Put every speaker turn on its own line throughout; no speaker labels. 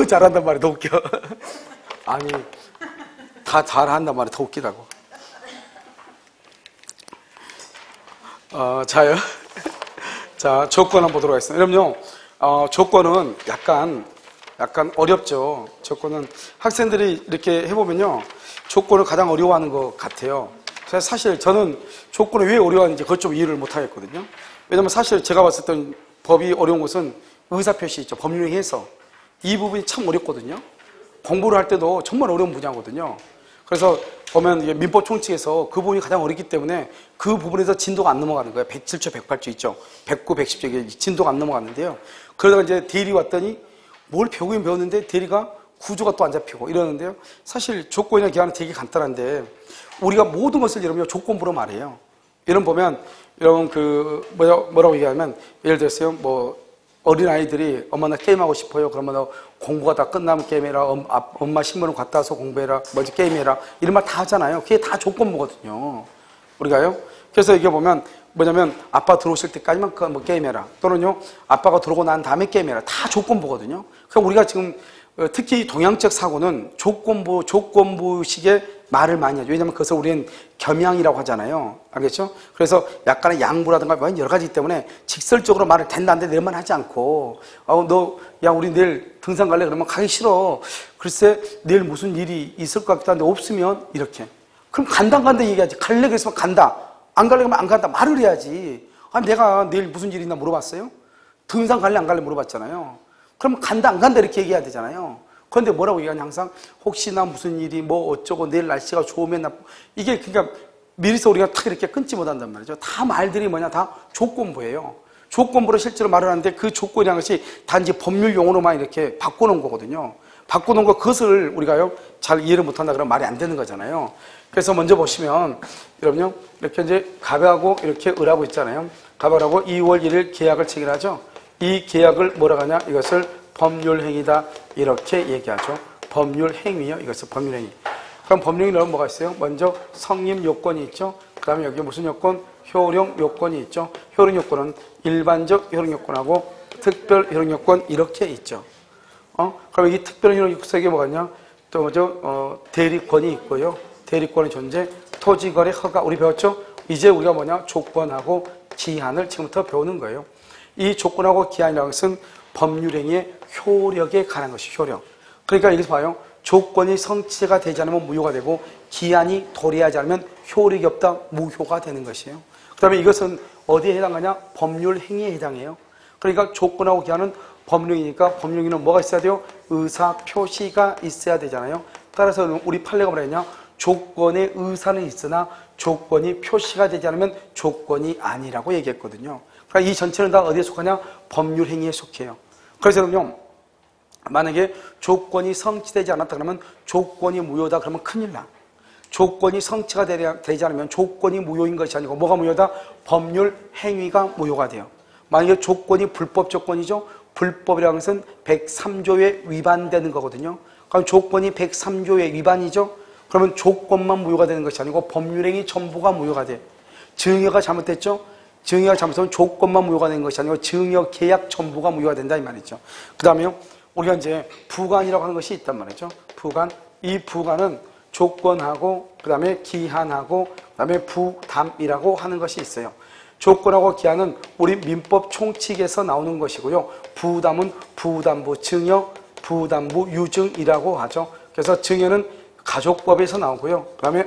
더 잘한단 말이야. 더 웃겨. 아니, 다 잘한단 말이야. 더 웃기다고. 자요. 자, 조건 한번 보도록 하겠습니다. 여러분요, 조건은 약간 어렵죠. 조건은 학생들이 이렇게 해보면요, 조건을 가장 어려워하는 것 같아요. 사실 저는 조건을 왜 어려워하는지 그것 좀 이해를 못 하겠거든요. 왜냐면 사실 제가 봤을 땐 법이 어려운 것은 의사표시 있죠. 법률행위에서. 이 부분이 참 어렵거든요. 공부를 할 때도 정말 어려운 분야거든요. 그래서 보면 이게 민법 총칙에서 그 부분이 가장 어렵기 때문에 그 부분에서 진도가 안 넘어가는 거예요. 107조, 108조 있죠. 109, 110조 진도가 안 넘어갔는데요. 그러다가 이제 대리 왔더니 뭘 배우긴 배웠는데 대리가 구조가 또 안 잡히고 이러는데요. 사실 조건이나 기한은 되게 간단한데 우리가 모든 것을 여러분 조건부로 말해요. 여러분 보면 여러분 뭐라고 얘기하면 예를 들었어요. 뭐 어린아이들이 엄마 나 게임하고 싶어요. 그러면 너 공부가 다 끝나면 게임해라. 엄마 신문을 갖다 와서 공부해라. 뭐지 게임해라. 이런 말 다 하잖아요. 그게 다 조건부거든요. 우리가요. 그래서 이게 보면 뭐냐면 아빠 들어오실 때까지만 뭐 게임해라. 또는요 아빠가 들어오고 난 다음에 게임해라. 다 조건부거든요. 그러니까 우리가 지금 특히 동양적 사고는 조건부식의 말을 많이 하죠. 왜냐하면 그것을 우리는 겸양이라고 하잖아요. 알겠죠? 그래서 약간의 양보라든가 여러 가지 때문에 직설적으로 말을 된다 안 된다 이런 말 하지 않고 야 우리 내일 등산 갈래? 그러면 가기 싫어. 글쎄 내일 무슨 일이 있을 것 같기도 한데 없으면 이렇게. 그럼 간다 안 간다 얘기하지. 갈래 그랬으면 간다. 안 갈래 그러면 안 간다. 말을 해야지. 내가 내일 무슨 일이 있나 물어봤어요? 등산 갈래 안 갈래 물어봤잖아요. 그럼 간다 안 간다 이렇게 얘기해야 되잖아요. 그런데 뭐라고 얘기하냐 항상 혹시나 무슨 일이 뭐 어쩌고 내일 날씨가 좋으면 이게 그러니까 미리서 우리가 탁 이렇게 끊지 못한단 말이죠. 다 말들이 뭐냐 다 조건부예요. 조건부로 실제로 말을 하는데 그 조건이라는 것이 단지 법률 용어로만 이렇게 바꿔놓은 거거든요. 바꿔놓은 거 그것을 우리가요 잘 이해를 못한다 그러면 말이 안 되는 거잖아요. 그래서 먼저 보시면 여러분요 이렇게 이제 갑하고 이렇게 을하고 있잖아요. 갑하고 2월 1일 계약을 체결하죠. 이 계약을 뭐라고 하냐 이것을 법률행위다 이렇게 얘기하죠. 법률행위요. 이것은 법률행위. 그럼 법률행위는 뭐가 있어요? 먼저 성립 요건이 있죠. 그 다음에 여기 무슨 요건? 효력 요건이 있죠. 효력 요건은 일반적 효력 요건하고 특별 효력 요건 이렇게 있죠. 그럼 이 특별 효력 요건에 뭐가 있냐? 또 대리권이 있고요. 대리권의 존재, 토지거래 허가 우리 배웠죠? 이제 우리가 뭐냐? 조건하고 기한을 지금부터 배우는 거예요. 이 조건하고 기한이라는 것은 법률행위의 효력에 관한 것이 효력. 그러니까 여기서 봐요. 조건이 성취가 되지 않으면 무효가 되고 기한이 도래하지 않으면 효력이 없다 무효가 되는 것이에요. 그 다음에 이것은 어디에 해당하냐? 법률행위에 해당해요. 그러니까 조건하고 기한은 법률행위니까 법률행위는 뭐가 있어야 돼요? 의사표시가 있어야 되잖아요. 따라서 우리 판례가 뭐라 했냐? 조건의 의사는 있으나 조건이 표시가 되지 않으면 조건이 아니라고 얘기했거든요. 그러니까 이 전체는 다 어디에 속하냐? 법률행위에 속해요. 그래서 여러분요, 만약에 조건이 성취되지 않았다 그러면 조건이 무효다 그러면 큰일 나. 조건이 성취가 되지 않으면 조건이 무효인 것이 아니고 뭐가 무효다? 법률행위가 무효가 돼요. 만약에 조건이 불법 조건이죠? 불법이라는 것은 103조에 위반되는 거거든요. 그럼 조건이 103조에 위반이죠? 그러면 조건만 무효가 되는 것이 아니고 법률행위 전부가 무효가 돼. 증여가 잘못됐죠? 증여가 잘못하면 조건만 무효가 되는 것이 아니고 증여 계약 전부가 무효가 된다 이 말이죠. 그 다음에요. 우리가 이제 부관이라고 하는 것이 있단 말이죠. 부관. 이 부관은 조건하고 그 다음에 기한하고 그 다음에 부담이라고 하는 것이 있어요. 조건하고 기한은 우리 민법 총칙에서 나오는 것이고요. 부담은 부담부 증여, 부담부 유증이라고 하죠. 그래서 증여는 가족법에서 나오고요. 그 다음에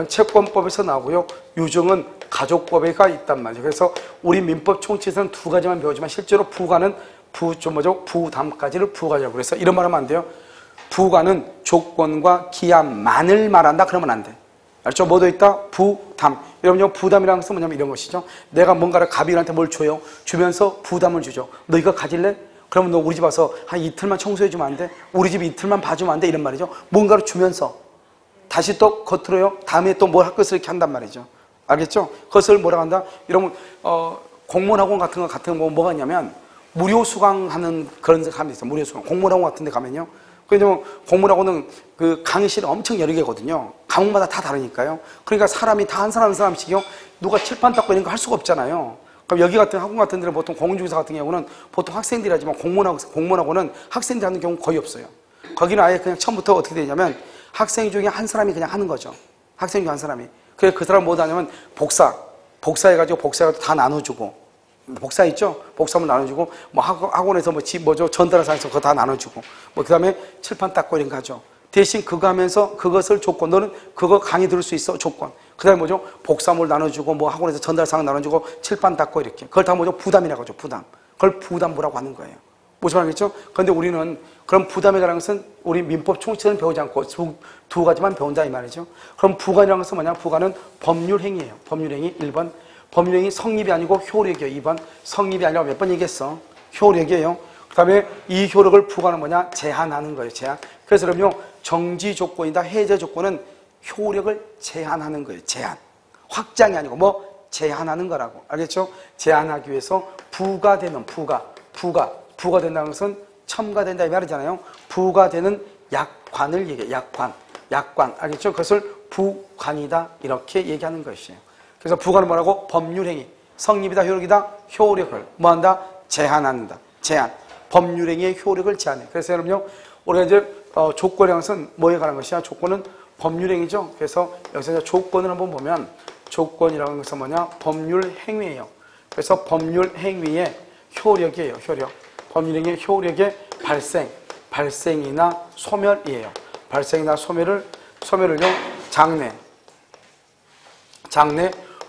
채권법에서 나오고요. 유증은 가족법에가 있단 말이죠. 그래서 우리 민법 총칙에서는 두 가지만 배우지만 실제로 부관은 부담까지를 부가라고 그래서 이런 말 하면 안 돼요. 부관은 조건과 기한만을 말한다 그러면 안 돼. 알죠? 뭐도 있다? 부담. 여러분요, 부담이라는 것은 뭐냐면 이런 것이죠. 내가 뭔가를 가비한테 뭘 줘요. 주면서 부담을 주죠. 너 이거 가질래? 그러면 너 우리 집 와서 한 이틀만 청소해주면 안 돼? 우리 집 이틀만 봐주면 안 돼? 이런 말이죠. 뭔가를 주면서 다시 또 겉으로요. 다음에 또 뭘 할 것을 이렇게 한단 말이죠. 알겠죠? 그것을 뭐라고 한다? 여러분 공무원학원 같은 거 뭐가 있냐면 무료 수강하는 그런 사람이 있어요. 무료 수강. 공무원학원 같은 데 가면요. 그래서 공무원학원은 그 강의실이 엄청 여러 개거든요. 과목마다 다 다르니까요. 그러니까 사람이 다 한 사람씩요. 누가 칠판 닦고 이런 거 할 수가 없잖아요. 그럼 여기 같은 학원 같은 데는 보통 공인중개사 같은 경우는 보통 학생들이 하지만 공무원하고는 학생들이 하는 경우 거의 없어요. 거기는 아예 그냥 처음부터 어떻게 되냐면 학생 중에 한 사람이 그냥 하는 거죠. 학생 중에 한 사람이. 그래서 그 사람 뭐 하냐면 복사해가지고 다 나눠주고. 복사 있죠? 복사물 나눠주고, 뭐 학원에서 전달사에서 그거 다 나눠주고, 뭐 그 다음에 칠판 닦고 이런 거 하죠. 대신 그거 하면서 그것을 조건, 너는 그거 강의 들을 수 있어, 조건. 그 다음에 뭐죠? 복사물 나눠주고, 뭐 학원에서 전달사항 나눠주고, 칠판 닦고 이렇게. 그걸 다 뭐죠? 부담이라고 하죠, 부담. 그걸 부담부라고 하는 거예요. 무슨 말이겠죠? 그런데 우리는 그런 부담에 관한 것은 우리 민법 총칙은 배우지 않고 두 가지만 배운다 이 말이죠. 그럼 부관이라는 것은 뭐냐? 부관은 법률행위예요. 법률행위 1번. 법률행위 성립이 아니고 효력이에요. 2번. 성립이 아니라고 몇 번 얘기했어? 효력이에요. 그 다음에 이 효력을 부관은 뭐냐? 제한하는 거예요. 제한. 그래서 그럼요, 정지 조건이다, 해제 조건은 효력을 제한하는 거예요. 제한. 확장이 아니고 뭐 제한하는 거라고. 알겠죠? 제한하기 위해서 부가되는 부가된다는 것은 첨가된다 이 말이잖아요. 부가되는 약관을 얘기해요. 약관. 알겠죠? 그것을 부관이다 이렇게 얘기하는 것이에요. 그래서 부관은 뭐라고? 법률행위. 성립이다, 효력이다, 효력을 뭐한다? 제한한다. 제한. 법률행위의 효력을 제한해. 그래서 여러분요, 우리가 이제 조건이라는 것은 뭐에 관한 것이냐? 조건은 법률행위죠. 그래서 여기서 이제 조건을 한번 보면 조건이라는 것은 뭐냐? 법률행위예요. 그래서 법률행위의 효력이에요. 효력. 법률행위의 효력의 발생이나 소멸이에요. 발생이나 소멸을요, 장래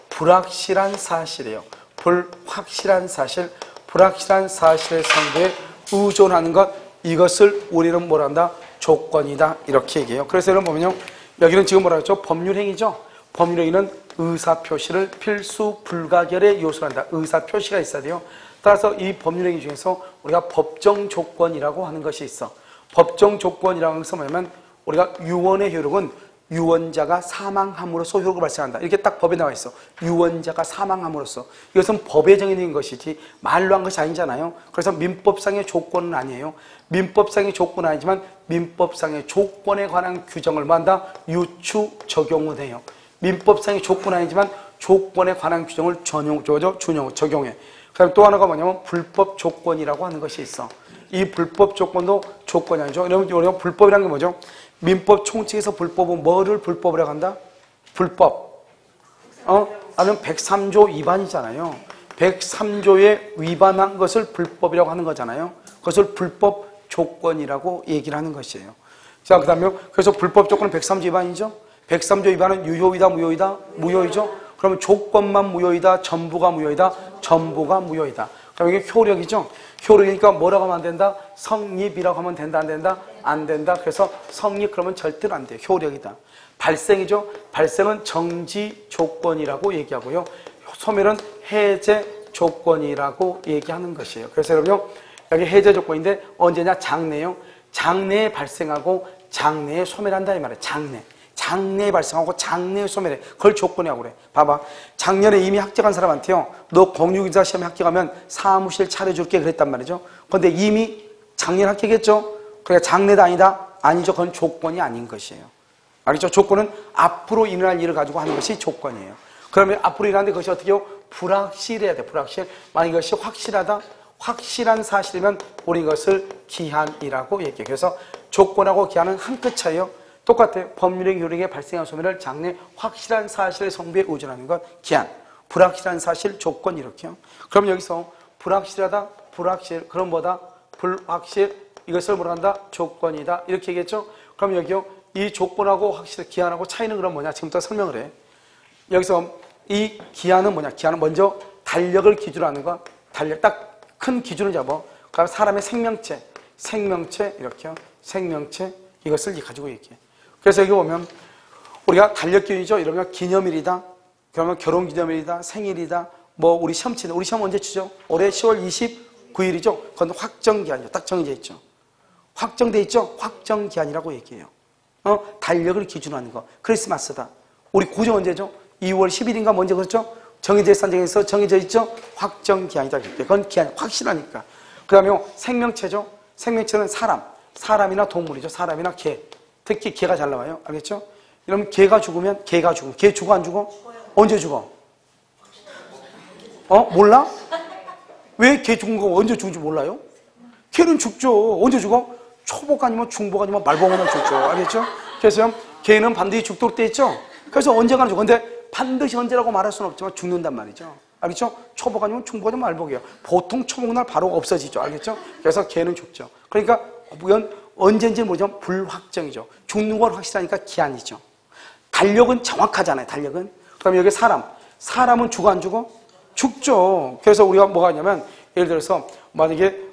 불확실한 사실이에요. 불확실한 사실의 성부에 의존하는 것, 이것을 우리는 뭐라 한다? 조건이다 이렇게 얘기해요. 그래서 여러분 보면요, 여기는 지금 뭐라 했죠? 법률행위죠. 법률행위는 의사표시를 필수 불가결의 요소로 한다. 의사표시가 있어야 돼요. 따라서 이 법률행위 중에서 우리가 법정조건이라고 하는 것이 있어. 법정조건이라는 것은 뭐냐면 우리가 유언의 효력은 유언자가 사망함으로써 효력을 발생한다. 이렇게 딱 법에 나와 있어. 유언자가 사망함으로써. 이것은 법에 정해진 것이지 말로 한 것이 아니잖아요. 그래서 민법상의 조건은 아니에요. 민법상의 조건은 아니지만 민법상의 조건에 관한 규정을 뭐한다? 유추 적용을 해요. 민법상의 조건은 아니지만 조건에 관한 규정을 적용해. 그다음 또 하나가 뭐냐면 불법 조건이라고 하는 것이 있어. 이 불법 조건도 조건이 아니죠. 여러분, 우리가 불법이라는 게 뭐죠? 민법 총칙에서 불법은 뭐를 불법이라고 한다? 불법. 아니면 103조 위반이잖아요. 103조에 위반한 것을 불법이라고 하는 거잖아요. 그것을 불법 조건이라고 얘기를 하는 것이에요. 자, 그 다음에 그래서 불법 조건은 103조 위반이죠. 103조 위반은 유효이다, 무효이다? 무효이죠. 그러면 조건만 무효이다, 전부가 무효이다? 전부가 무효이다. 그럼 이게 효력이죠. 효력이니까 뭐라고 하면 안 된다? 성립이라고 하면 된다, 안 된다? 안 된다. 그래서 성립 그러면 절대로 안 돼요. 효력이다. 발생이죠. 발생은 정지 조건이라고 얘기하고요. 소멸은 해제 조건이라고 얘기하는 것이에요. 그래서 여러분요, 여기 해제 조건인데 언제냐? 장래요. 장래에 발생하고 장래에 소멸한다 이 말이에요. 장래에 발생하고 장래에 소멸해. 그걸 조건이라고 그래. 봐봐. 작년에 이미 합격한 사람한테요, 너 공유기사 시험에 합격하면 사무실 차려줄게 그랬단 말이죠. 그런데 이미 작년 합격했죠. 그러니까 장래도 아니다? 아니죠. 그건 조건이 아닌 것이에요. 알겠죠? 조건은 앞으로 일어날 일을 가지고 하는 것이 조건이에요. 그러면 앞으로 일어나는데 그것이 어떻게 해요? 불확실해야 돼. 불확실. 만약 이것이 확실하다? 확실한 사실이면 우리 이것을 기한이라고 얘기해요. 그래서 조건하고 기한은 한 끗 차이요. 똑같아요. 법률의 효력에 발생한 소멸을 장래 확실한 사실의 성부에 의존하는 것, 기한. 불확실한 사실, 조건 이렇게요. 그럼 여기서 불확실하다, 불확실, 그럼 뭐다? 불확실, 이것을 뭐라 한다? 조건이다. 이렇게 얘기했죠? 그럼 여기요, 이 조건하고 확실, 기한하고 차이는 그럼 뭐냐? 지금부터 설명을 해. 여기서 이 기한은 뭐냐? 기한은 먼저 달력을 기준으로 하는 거, 달력, 딱 큰 기준을 잡아. 그럼 사람의 생명체, 이렇게요. 생명체, 이것을 가지고 얘기해. 그래서 여기 보면 우리가 달력 기준이죠. 이러면 기념일이다. 그러면 결혼기념일이다. 생일이다. 뭐 우리 시험 치는, 우리 시험 언제 치죠? 올해 10월 29일이죠. 그건 확정기한이죠. 딱 정해져 있죠. 확정돼 있죠. 확정기한이라고 얘기해요. 달력을 기준으로 하는 거. 크리스마스다. 우리 구정 언제죠? 2월 10일인가 먼저 그렇죠? 정해져 있어, 정해져 있죠? 확정기한이다. 그건 기한, 확실하니까. 그 다음에 생명체죠. 생명체는 사람이나 동물이죠. 사람이나 개. 특히 개가 잘 나와요. 알겠죠? 이러면 개가 죽으면 개 죽어 안 죽어? 언제 죽어? 몰라? 왜 개 죽은 거 언제 죽은지 몰라요? 개는 죽죠. 언제 죽어? 초복 아니면 중복 아니면 말복은 죽죠. 알겠죠? 그래서 개는 반드시 죽도록 돼 있죠? 그래서 언젠가는 죽어. 근데 반드시 언제라고 말할 수는 없지만 죽는단 말이죠. 알겠죠? 초복 아니면 중복 아니면 말복이에요. 보통 초복날 바로 없어지죠. 알겠죠? 그래서 개는 죽죠. 그러니까 이건 언제인지 모르지만 불확정이죠. 죽는 건 확실하니까 기한이죠. 달력은 정확하잖아요. 달력은. 그럼 여기 사람은 죽어 안 죽어? 죽죠. 그래서 우리가 뭐가 있냐면 예를 들어서 만약에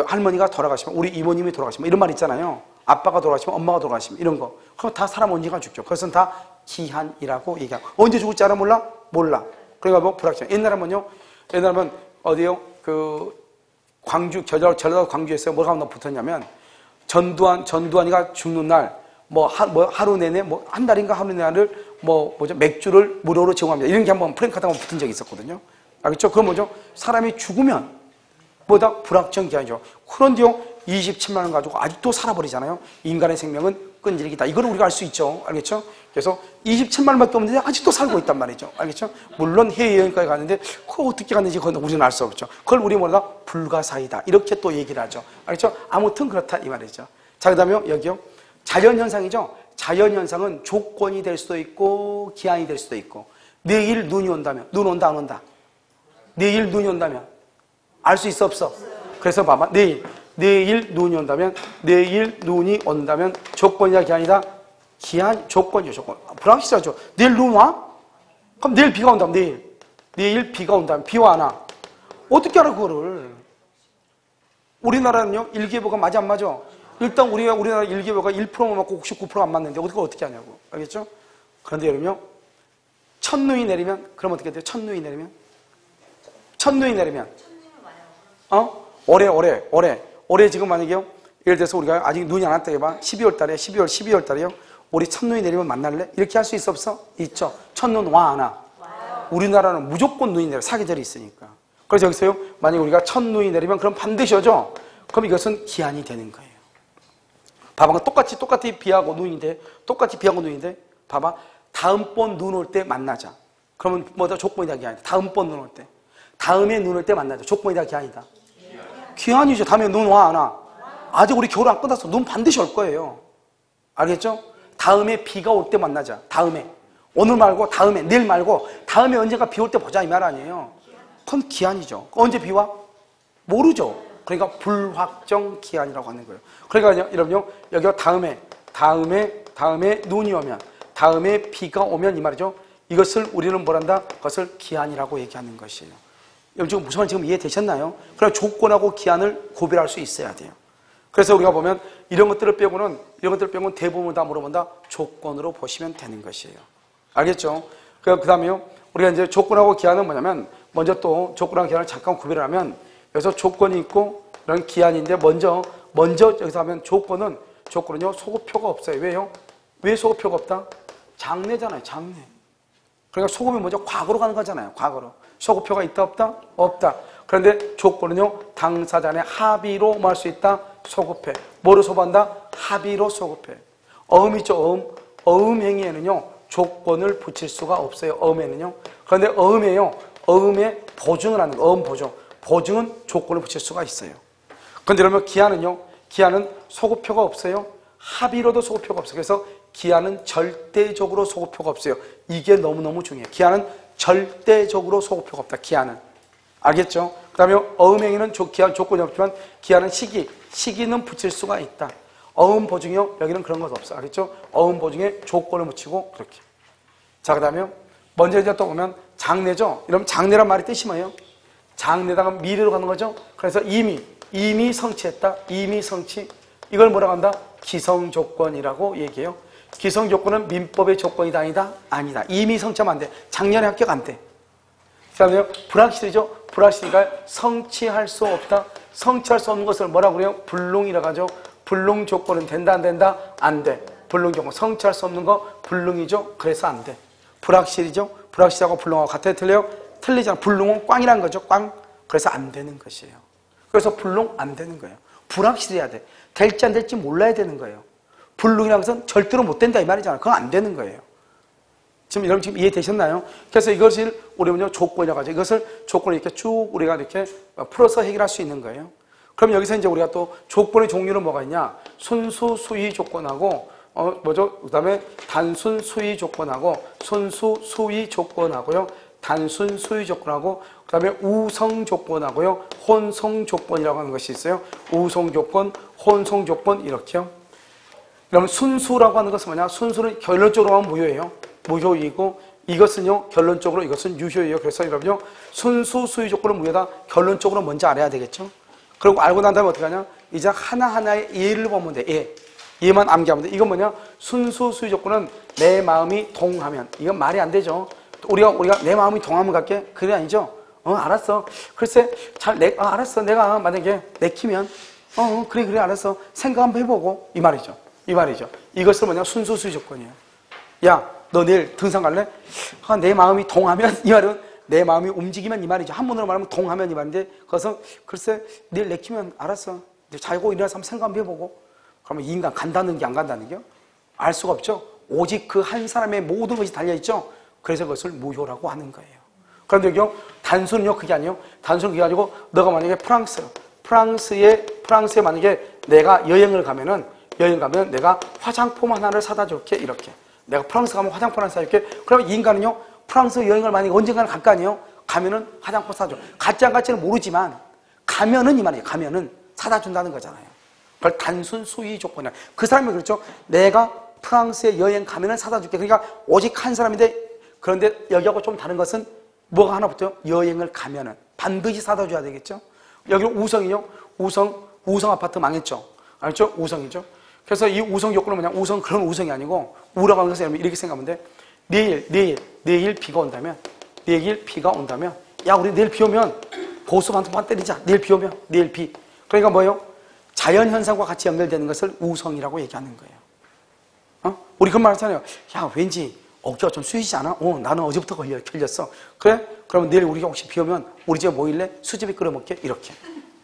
할머니가 돌아가시면 우리 이모님이 돌아가시면 이런 말 있잖아요. 아빠가 돌아가시면 엄마가 돌아가시면 이런 거. 그럼 다 사람 언제가 죽죠. 그것은 다 기한이라고 얘기하고. 언제 죽을지 알아 몰라? 몰라. 그러니까 뭐 불확정. 옛날에는요. 옛날에는 어디요? 광주 전라도 광주에서 뭐가 붙었냐면 전두환이가 죽는 날 하루 내내 한 달인가 하루 내내를 맥주를 무료로 제공합니다. 이런 게 한번 프랭카드가 붙은 적이 있었거든요. 알겠죠? 그건 뭐죠? 사람이 죽으면 뭐다? 불확정 기한이죠. 그런데요, 27만 원 가지고 아직도 살아버리잖아요. 인간의 생명은 끈질기다. 이걸 우리가 알 수 있죠. 알겠죠? 그래서 27만 원밖에 없는데 아직도 살고 있단 말이죠. 알겠죠? 물론 해외여행까지 갔는데 그걸 어떻게 갔는지 그건 우리는 알 수 없죠. 그걸 우리 뭐다? 불가사의다. 이렇게 또 얘기를 하죠. 알겠죠? 아무튼 그렇다 이 말이죠. 자, 그 다음에 여기요. 자연현상이죠. 자연현상은 조건이 될 수도 있고 기한이 될 수도 있고. 내일 눈이 온다면 눈 온다 안 온다? 내일 눈이 온다면 알 수 있어 없어? 그래서 봐봐. 내일 눈이 온다면 조건이다 기한이다? 기한 조건이죠. 조건. 불확실하죠. 내일 눈 와? 그럼 내일 비가 온다면 내일 비가 온다면 비와 안 와? 어떻게 알아 그거를? 우리나라는요 일기예보가 맞아 안 맞아? 일단 우리나라 일기예보가 1%만 맞고 99%가 안 맞는데 어떻게 하냐고. 알겠죠? 그런데 여러분요 첫눈이 내리면 그럼 어떻게 돼요? 첫눈이 내리면 올해 지금 만약에요 예를 들어서 우리가 아직 눈이 안 왔다 해봐 12월 달에요 우리 첫눈이 내리면 만날래? 이렇게 할 수 있어 없어? 있죠. 첫눈 와 안 와? 우리나라는 무조건 눈이 내려 사계절이 있으니까. 그래서 여기서요 만약에 우리가 첫눈이 내리면 그럼 반드시 오죠. 그럼 이것은 기한이 되는 거예요. 봐봐 똑같이 비하고 눈인데 봐봐 다음번 눈 올 때 만나자. 그러면 뭐다? 조건이다 기한이다. 다음번 눈 올 때 다음에 눈 올 때 만나자. 조건이다 기한이다? 기한이죠. 다음에 눈 와 안 와? 아직 우리 겨울 안 끝났어. 눈 반드시 올 거예요. 알겠죠? 다음에 비가 올 때 만나자. 다음에 오늘 말고 다음에 내일 말고 다음에 언젠가 비 올 때 보자 이 말 아니에요. 그건 기한이죠. 언제 비 와? 모르죠. 그러니까 불확정 기한이라고 하는 거예요. 그러니까 여러분요 여기가 다음에 눈이 오면 다음에 비가 오면 이 말이죠. 이것을 우리는 뭐란다? 그것을 기한이라고 얘기하는 것이에요. 여러분 지금 무슨 말 지금 이해되셨나요? 그럼 조건하고 기한을 구별할 수 있어야 돼요. 그래서 우리가 보면 이런 것들을 빼고는 대부분 다 물어본다. 조건으로 보시면 되는 것이에요. 알겠죠? 그 다음에요. 우리가 이제 조건하고 기한은 뭐냐면 먼저 또 조건하고 기한을 잠깐 구별을 하면 여기서 조건이 있고 이런 기한인데 먼저 여기서 하면 조건은요 소급표가 없어요. 왜요? 왜 소급표가 없다? 장래잖아요. 장래. 그러니까 소급이 먼저 과거로 가는 거잖아요. 과거로. 소급표가 있다 없다? 없다. 그런데 조건은요 당사자 간의 합의로 뭐 할 수 있다? 소급해. 뭐로 소급한다? 합의로 소급해. 어음 있죠. 어음 행위에는요 조건을 붙일 수가 없어요. 어음에는요. 그런데 어음에 보증을 하는 거. 어음 보증은 조건을 붙일 수가 있어요. 그런데 그러면 기한은 소급표가 없어요. 합의로도 소급표가 없어요. 그래서 기한은 절대적으로 소급표가 없어요. 이게 너무너무 중요해요. 기한은 절대적으로 소급표가 없다. 기한은. 알겠죠? 그 다음에 어음행위는 기한 조건이 없지만 기한은 시기는 붙일 수가 있다. 어음 보증이요. 여기는 그런 것 없어. 알겠죠? 어음 보증에 조건을 붙이고 그렇게. 자, 그 다음에 먼저 이제 또 보면 장래죠. 이러면 장래란 말이 뜻이 뭐예요? 장래다가 미래로 가는 거죠. 그래서 이미 성취했다. 이미 성취. 이걸 뭐라고 한다? 기성조건이라고 얘기해요. 기성조건은 민법의 조건이다 아니다? 아니다. 이미 성취하면 안 돼. 작년에 합격 안 돼. 그 다음에 불확실이죠. 불확실이가 성취할 수 없다. 성취할 수 없는 것을 뭐라고 그래요? 불능이라고 하죠. 불능 조건은 된다 안 된다? 안 돼. 불능 조건. 성취할 수 없는 거 불능이죠. 그래서 안 돼. 불확실이죠. 불확실하고 불능하고 같아요? 틀려요? 틀리잖아. 불능은 꽝이라는 거죠. 꽝. 그래서 안 되는 것이에요. 그래서 불능 안 되는 거예요. 불확실해야 돼. 될지 안 될지 몰라야 되는 거예요. 불능이라는 것은 절대로 못 된다 이 말이잖아요. 그건 안 되는 거예요. 여러분 지금 이해되셨나요? 그래서 이것을 우리는요, 조건이라고 하죠. 이것을 조건을 이렇게 쭉 우리가 이렇게 풀어서 해결할 수 있는 거예요. 그럼 여기서 이제 우리가 또 조건의 종류는 뭐가 있냐? 순수 수위 조건하고, 그 다음에 단순 수위 조건하고, 순수 수위 조건하고요, 단순 수위 조건하고, 그 다음에 우성 조건하고요, 혼성 조건이라고 하는 것이 있어요. 우성 조건, 혼성 조건, 이렇게요. 그러면 순수라고 하는 것은 뭐냐? 순수는 결론적으로 하면 무효예요. 무효이고, 이것은요, 결론적으로 이것은 유효예요. 그래서 여러분요, 순수 수위 조건은 무효다. 결론적으로 먼저 알아야 되겠죠? 그리고 알고 난 다음에 어떻게 하냐? 이제 하나하나의 예를 보면 돼. 예. 예만 암기하면 돼. 이건 뭐냐? 순수 수위 조건은 내 마음이 동하면. 이건 말이 안 되죠. 우리가 내 마음이 동하면 갈게? 그게 아니죠. 알았어. 글쎄, 알았어. 내가 만약에 내키면, 그래, 알았어. 생각 한번 해보고. 이 말이죠. 이 말이죠. 이것을 뭐냐? 순수 수위 조건이에요. 야, 너 내일 등산 갈래? 내 마음이 동하면, 이 말은 내 마음이 움직이면 이 말이죠. 한문으로 말하면 동하면 이 말인데, 그래서 글쎄, 내일 내키면 알았어. 자고 일어나서 한번 생각 한번 해보고. 그러면 이 인간 간다는 게 안 간다는 게요? 알 수가 없죠. 오직 그 한 사람의 모든 것이 달려있죠. 그래서 그것을 무효라고 하는 거예요. 그런데 여기요, 단순은요, 그게 아니에요. 단순은 그게 아니고, 너가 만약에 프랑스에 만약에 내가 여행을 가면 내가 화장품 하나를 사다 줄게, 이렇게. 내가 프랑스 가면 화장품 하나 사줄게. 그러면 이 인간은요, 프랑스 여행을 만약에 언젠가는 갈 거 아니에요? 가면은 화장품 사줘. 갈지 안 갈지는 모르지만, 가면은 이 말이에요. 가면은 사다 준다는 거잖아요. 그걸 단순 수위 조건이야. 그 사람이 그렇죠. 내가 프랑스에 여행 가면은 사다 줄게. 그러니까 오직 한 사람인데, 그런데 여기하고 좀 다른 것은 뭐가 하나 붙어요? 여행을 가면은 반드시 사다 줘야 되겠죠? 여기는 우성이요. 우성 아파트 망했죠? 알죠? 우성이죠? 그래서 이 우성 조건은 뭐냐? 우성 그런 우성이 아니고, 우라고 하는 것은 여러분 이렇게 생각하면 돼. 내일 비가 온다면, 야, 우리 내일 비 오면 보수 반통만 때리자. 내일 비 오면, 내일 비. 그러니까 뭐예요? 자연현상과 같이 연결되는 것을 우성이라고 얘기하는 거예요. 우리 그런 말 하잖아요. 야, 왠지 어깨가 좀 쑤이지 않아? 나는 어제부터 걸렸어. 그래? 그러면 내일 우리가 혹시 비 오면 우리 집에 뭐 일래? 수제비 끓여 먹게? 이렇게.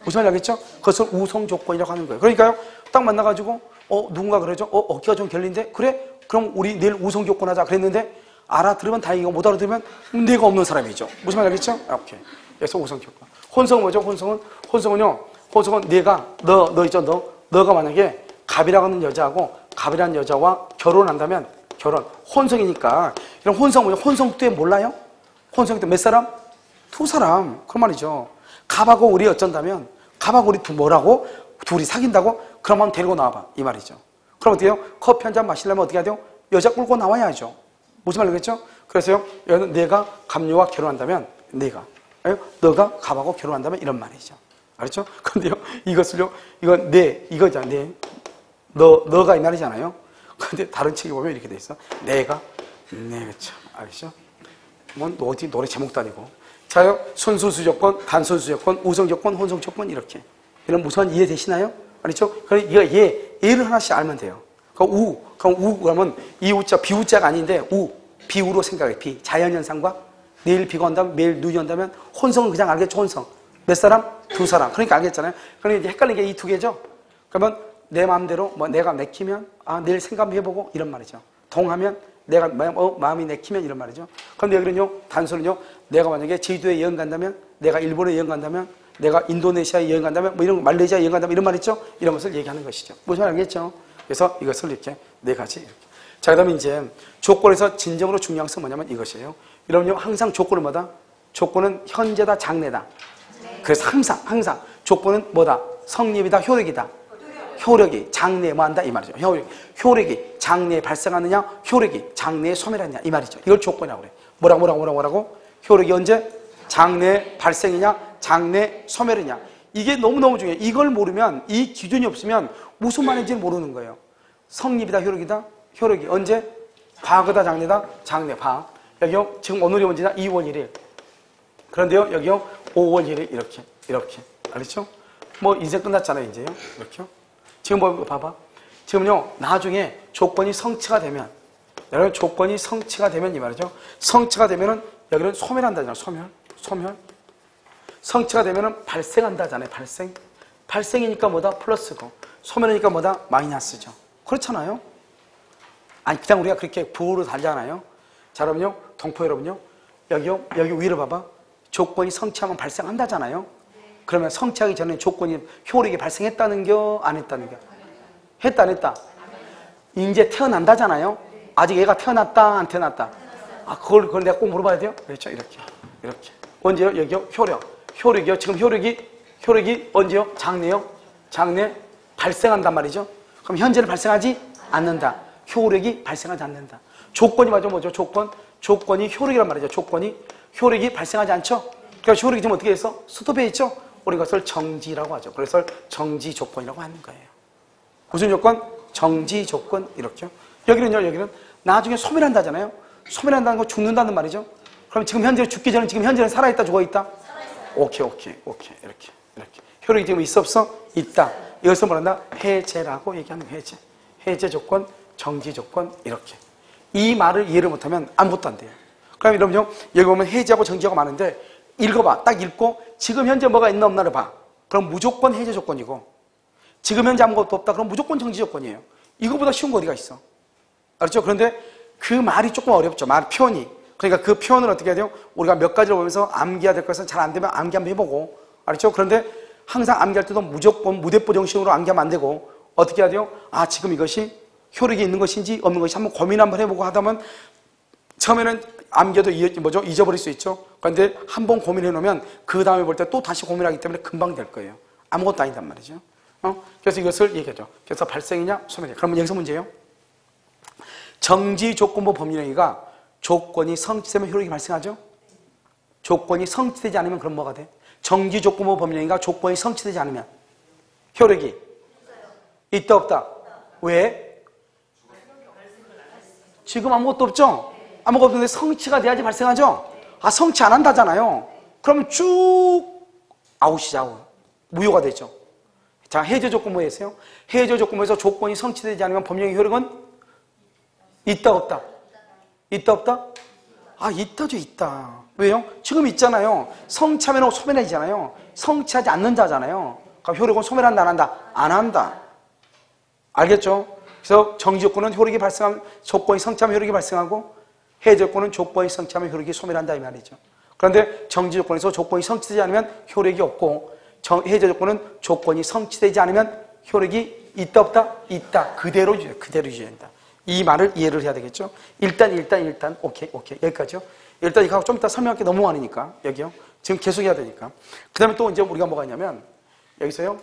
무슨 말인지 알겠죠? 그것을 우성 조건이라고 하는 거예요. 그러니까요, 딱 만나가지고, 누군가 그러죠? 어깨가 좀 결린데? 그래? 그럼 우리 내일 우성 조건 하자. 그랬는데, 알아들으면 다행이고, 못 알아들으면 내가 없는 사람이죠. 무슨 말인지 알겠죠? 오케이. 그래서 우성 조건. 혼성은 뭐죠? 혼성은 내가, 너가 만약에 갑이라고 하는 여자하고, 갑이라는 여자와 결혼한다면, 혼성이니까, 이런 혼성은 뭐죠? 혼성 때 몰라요? 혼성 때 몇 사람? 두 사람. 그 말이죠. 갑하고 우리 어쩐다면, 갑하고 우리 뭐라고? 둘이 사귄다고? 그러면 데리고 나와봐. 이 말이죠. 그럼 어떻게 해요? 커피 한 잔 마시려면 어떻게 해야 돼요? 여자 끌고 나와야죠. 무슨 말이겠죠? 그래서요, 여기는 내가 갑류와 결혼한다면, 너가 갑하고 결혼한다면 이런 말이죠. 알았죠? 근데요, 이것을요, 이거잖아. 너가 이 말이잖아요. 근데 다른 책에 보면 이렇게 돼 있어. 그렇죠. 알겠죠? 어디 노래 제목도 아니고. 자요, 순수수조건, 단순수조건, 우성조건, 혼성조건, 이렇게. 이런 무슨 이해되시나요? 알겠죠? 그럼 이거 예를 하나씩 알면 돼요. 그러면 이 우자, 비우자가 아닌데, 비우로 생각해. 자연현상과 내일 비가 온다면, 매일 눈이 온다면, 혼성은 그냥 알겠죠, 혼성. 몇 사람? 두 사람. 그러니까 알겠잖아요. 그러니까 이제 헷갈리는 게 이 두 개죠? 그러면 내 마음대로, 내가 내키면, 내일 생각해보고, 이런 말이죠. 동하면, 내가 마음이 내키면 이런 말이죠. 그런데 여기는요, 단순은요, 내가 만약에 제주도에 여행 간다면, 내가 일본에 여행 간다면, 내가 인도네시아에 여행 간다면, 말레이시아에 여행 간다면 이런 말 있죠? 이런 것을 얘기하는 것이죠. 무슨 말 알겠죠? 그래서 이것을 이렇게 네 가지 이렇게. 자, 그 다음에 이제 조건에서 진정으로 중요한 것은 뭐냐면 이것이에요. 여러분요, 항상 조건은 뭐다? 조건은 현재다, 장래다. 그래서 항상 조건은 뭐다? 성립이다, 효력이다. 효력이 장래에 뭐 한다 이 말이죠. 효력이 장래에 발생하느냐, 효력이 장래에 소멸하느냐 이 말이죠. 이걸 조건이라고 그래. 뭐라고? 효력이 언제? 장래 발생이냐, 장래 소멸이냐. 이게 너무너무 중요해요. 이걸 모르면, 이 기준이 없으면 무슨 말인지 모르는 거예요. 성립이다, 효력이다. 효력이 언제? 과거다, 장래다. 장래, 과. 여기요, 지금 오늘이 언제냐? 2월 1일. 그런데요, 여기요, 5월 1일 이렇게. 알겠죠? 뭐 인생 끝났잖아요, 이제요. 이렇게요. 지금 봐봐. 지금요, 나중에 조건이 성취가 되면, 여러분 조건이 성취가 되면 이 말이죠. 성취가 되면은 여기는 소멸한다잖아요. 소멸. 성취가 되면은 발생한다잖아요. 발생이니까 뭐다? 플러스고, 소멸이니까 뭐다? 마이너스죠. 그렇잖아요. 아니, 그냥 우리가 그렇게 부호로 달잖아요. 자, 그러면요, 동포 여러분요, 여기요, 여기 위로 봐봐. 조건이 성취하면 발생한다잖아요. 그러면 성취하기 전에 조건이 효력이 발생했다는겨, 안 했다는겨? 했다, 안 했다? 이제 태어난다잖아요. 아직 얘가 태어났다, 안 태어났다? 아, 그걸 내가 꼭 물어봐야 돼요? 그렇죠, 이렇게. 언제요? 여기요, 효력이요. 지금 효력이 언제요? 장래요? 장래 발생한단 말이죠. 그럼 현재는 발생하지 않는다. 효력이 발생하지 않는다. 조건이 맞아 뭐죠? 조건이 효력이란 말이죠. 효력이 발생하지 않죠? 그러니까 효력이 지금 어떻게 해서 스톱해 있죠? 우리 이것을 정지라고 하죠. 그래서 정지 조건이라고 하는 거예요. 무슨 조건? 정지 조건 이렇게요. 여기는 나중에 소멸한다잖아요. 소멸한다는 거 죽는다는 말이죠. 그럼 지금 현재 죽기 전에 지금 현재는 살아있다 죽어있다? 오케이 이렇게 효력이 지금 있어 없어? 있다. 이것을 뭐란다? 해제라고 얘기하는 거예요. 해제 조건, 정지 조건 이렇게. 이 말을 이해를 못하면 아무것도 안 돼요. 그럼 여러분요, 여기 보면 해제하고 정지하고 많은데 읽어봐. 딱 읽고 지금 현재 뭐가 있나 없나를 봐. 그럼 무조건 해제 조건이고 지금 현재 아무것도 없다. 그럼 무조건 정지 조건이에요. 이거보다 쉬운 거 어디가 있어? 알았죠? 그런데 그 말이 조금 어렵죠. 말 표현이. 그러니까 그 표현을 어떻게 해야 돼요? 우리가 몇 가지를 보면서 암기해야 될 것은 잘 안 되면 암기 한번 해보고, 알았죠? 그런데 항상 암기할 때도 무조건 무대포 정식으로 암기하면 안 되고 어떻게 해야 돼요? 아, 지금 이것이 효력이 있는 것인지 없는 것인지 한번 고민 한번 해보고 하다 보면 처음에는 암기해도 잊어버릴 수 있죠. 그런데 한번 고민해 놓으면 그 다음에 볼 때 또 다시 고민하기 때문에 금방 될 거예요. 아무것도 아니단 말이죠. 그래서 이것을 얘기하죠. 그래서 발생이냐 소멸이냐. 그러면 여기서 문제예요. 정지 조건부 법률행위가 조건이 성취되면 효력이 발생하죠. 조건이 성취되지 않으면 그럼 뭐가 돼? 정지 조건부 법률행위가 조건이 성취되지 않으면 효력이 있다 없다? 왜? 지금 아무것도 없죠? 아무것도 없는데 성취가 돼야지 발생하죠? 아, 성취 안 한다잖아요. 그러면 쭉 아웃이죠. 아웃. 무효가 되죠. 자, 해제 조건부에 있어요. 해제 조건부에서 조건이 성취되지 않으면 법령의 효력은 있다 없다? 있다 없다? 아, 있다죠. 있다. 왜요? 지금 있잖아요. 성취하면 소멸해지잖아요. 성취하지 않는다잖아요. 그럼 효력은 소멸한다 안 한다? 안 한다. 알겠죠? 그래서 정지 조건은 효력이 발생하면 조건이 성취하면 효력이 발생하고 해제 조건은 조건이 성취하면 효력이 소멸한다 이 말이죠. 그런데 정지 조건에서 조건이 성취되지 않으면 효력이 없고 해제 조건은 조건이 성취되지 않으면 효력이 있다 없다? 있다. 그대로 유지된다. 이 말을 이해를 해야 되겠죠. 일단 오케이 여기까지요. 일단 이거 좀 이따 설명할 게 너무 많으니까 여기요. 지금 계속 해야 되니까. 그 다음에 또 이제 우리가 뭐가 있냐면 여기서요.